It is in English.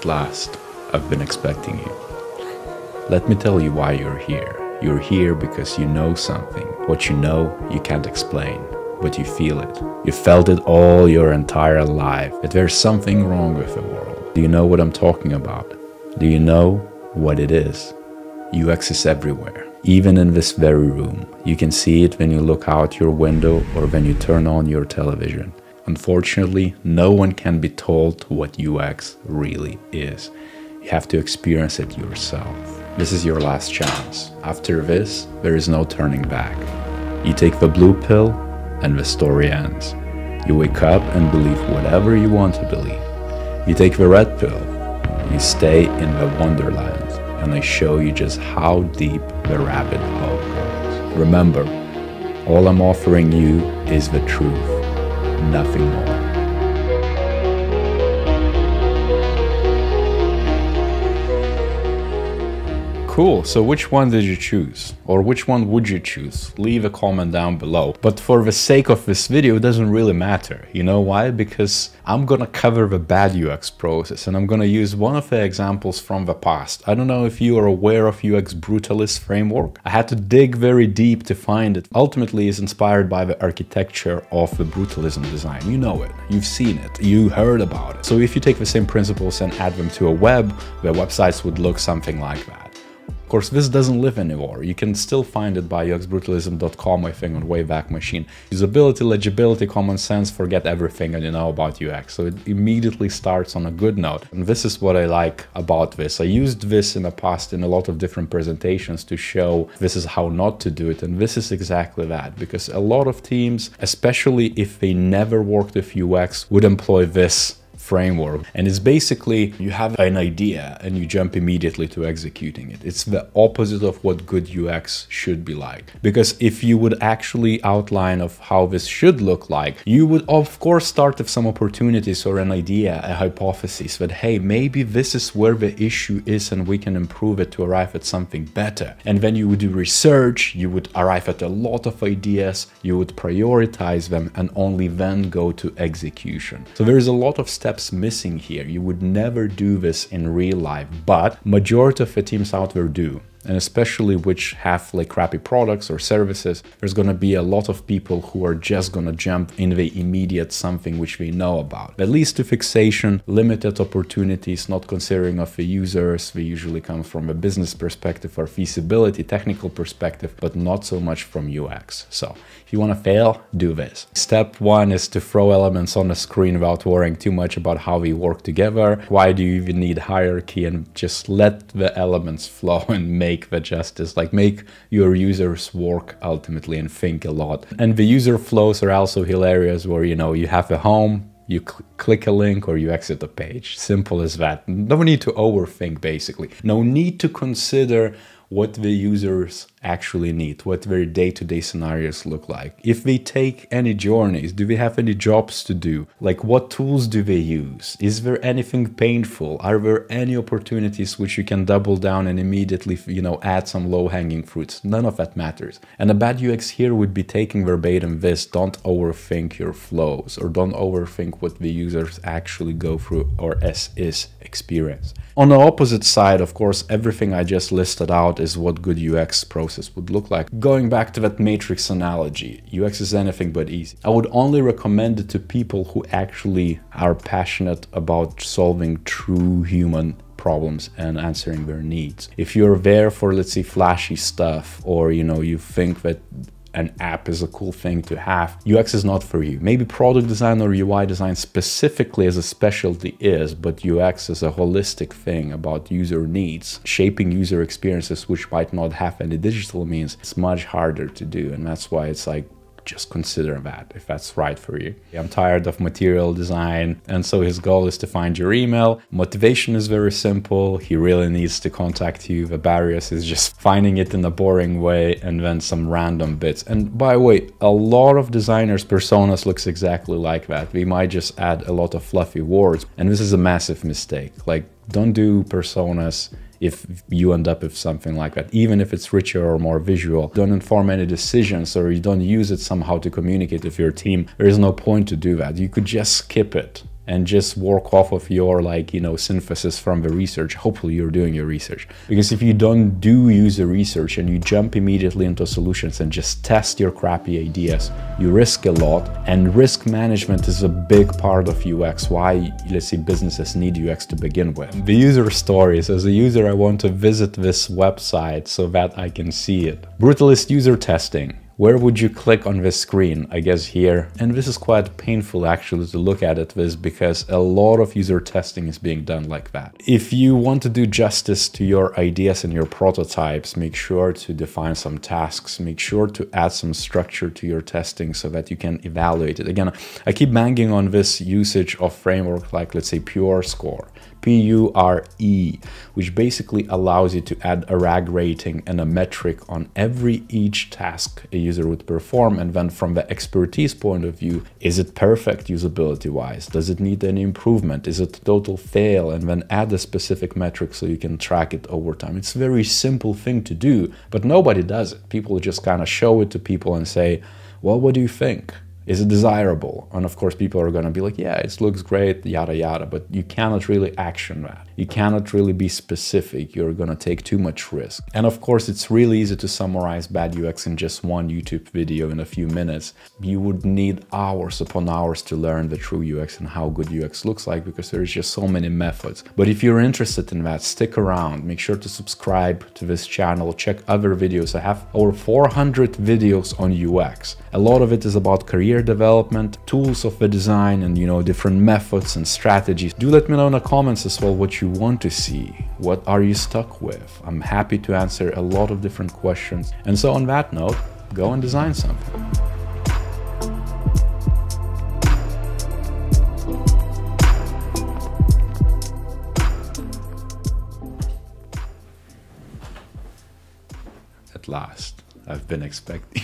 last, I've been expecting you. Let me tell you why you're here. You're here because you know something. What you know, you can't explain, but you feel it. You felt it all your entire life, that there's something wrong with the world. Do you know what I'm talking about? Do you know what it is? UX is everywhere, even in this very room. You can see it when you look out your window or when you turn on your television. Unfortunately, no one can be told what UX really is. You have to experience it yourself. This is your last chance. After this, there is no turning back. You take the blue pill and the story ends. You wake up and believe whatever you want to believe. You take the red pill. You stay in the wonderland, and I show you just how deep the rabbit hole goes. Remember, all I'm offering you is the truth. Nothing more. Cool, so which one did you choose? Or which one would you choose? Leave a comment down below. But for the sake of this video, it doesn't really matter. You know why? Because I'm gonna cover the bad UX process and I'm gonna use one of the examples from the past. I don't know if you are aware of UX brutalist framework. I had to dig very deep to find it. Ultimately, it's inspired by the architecture of the brutalism design. You know it, you've seen it, you heard about it. So if you take the same principles and add them to a web, the websites would look something like that. Of course, this doesn't live anymore. You can still find it by uxbrutalism.com, I think, on Wayback Machine. Usability, legibility, common sense, forget everything and you know about UX. So it immediately starts on a good note. And this is what I like about this. I used this in the past in a lot of different presentations to show this is how not to do it. And this is exactly that, because a lot of teams, especially if they never worked with UX, would employ this framework. And it's basically, you have an idea and you jump immediately to executing it. It's the opposite of what good UX should be like. Because if you would actually outline of how this should look like, you would of course start with some opportunities or an idea, a hypothesis that, hey, maybe this is where the issue is and we can improve it to arrive at something better. And then you would do research, you would arrive at a lot of ideas, you would prioritize them and only then go to execution. So there is a lot of steps missing here. You would never do this in real life, but majority of the teams out there do. And especially which have like crappy products or services, there's going to be a lot of people who are just going to jump in the immediate something which they know about. That leads to fixation, limited opportunities, not considering of the users. They usually come from a business perspective or feasibility, technical perspective, but not so much from UX. So if you want to fail, do this. Step one is to throw elements on the screen without worrying too much about how we work together. Why do you even need hierarchy? And just let the elements flow and make the justice, like make your users work ultimately and think a lot. And the user flows are also hilarious, where you know you have a home, you click a link or you exit the page. Simple as that. No need to overthink, basically. No need to consider what the users actually need, what their day-to-day scenarios look like. If they take any journeys, do they have any jobs to do? Like, what tools do they use? Is there anything painful? Are there any opportunities which you can double down and immediately, you know, add some low-hanging fruits? None of that matters. And a bad UX here would be taking verbatim this: don't overthink your flows, or don't overthink what the users actually go through or is experience. On the opposite side, of course, everything I just listed out is what good UX process would look like. Going back to that matrix analogy, UX is anything but easy. I would only recommend it to people who actually are passionate about solving true human problems and answering their needs. If you're there for, let's say, flashy stuff, or you know, you think that an app is a cool thing to have, UX is not for you. Maybe product design or UI design specifically as a specialty is, but UX is a holistic thing about user needs, shaping user experiences which might not have any digital means. It's much harder to do, and that's why it's like, just consider that if that's right for you. I'm tired of material design, and so his goal is to find your email. Motivation is very simple. He really needs to contact you. The barriers is just finding it in a boring way and then some random bits. And by the way, a lot of designers' personas looks exactly like that. We might just add a lot of fluffy words, and this is a massive mistake. Like, don't do personas if you end up with something like that, even if it's richer or more visual. Don't inform any decisions, or you don't use it somehow to communicate with your team. There is no point to do that. You could just skip it and just work off of your, like, you know, synthesis from the research. Hopefully you're doing your research. Because if you don't do user research and you jump immediately into solutions and just test your crappy ideas, you risk a lot. And risk management is a big part of UX. Why, let's say, businesses need UX to begin with. The user stories. As a user, I want to visit this website so that I can see it. Brutalist user testing. Where would you click on this screen? I guess here. And this is quite painful actually to look at this, because a lot of user testing is being done like that. If you want to do justice to your ideas and your prototypes, make sure to define some tasks. Make sure to add some structure to your testing so that you can evaluate it. Again, I keep banging on this usage of framework like, let's say, Pure Score. PURE, which basically allows you to add a RAG rating and a metric on each task a user would perform. And then from the expertise point of view, is it perfect usability wise? Does it need any improvement? Is it a total fail? And then add a specific metric so you can track it over time. It's a very simple thing to do, but nobody does it. People just kind of show it to people and say, well, what do you think? Is it desirable? And of course, people are going to be like, yeah, it looks great, yada, yada, but you cannot really action that. You cannot really be specific. You're going to take too much risk. And of course, it's really easy to summarize bad UX in just one YouTube video in a few minutes. You would need hours upon hours to learn the true UX and how good UX looks like, because there's just so many methods. But if you're interested in that, stick around. Make sure to subscribe to this channel. Check other videos. I have over 400 videos on UX. A lot of it is about career development, tools of the design, and, you know, different methods and strategies. Do let me know in the comments as well what you want to see. What are you stuck with? I'm happy to answer a lot of different questions. And so on that note, go and design something. At last, I've been expecting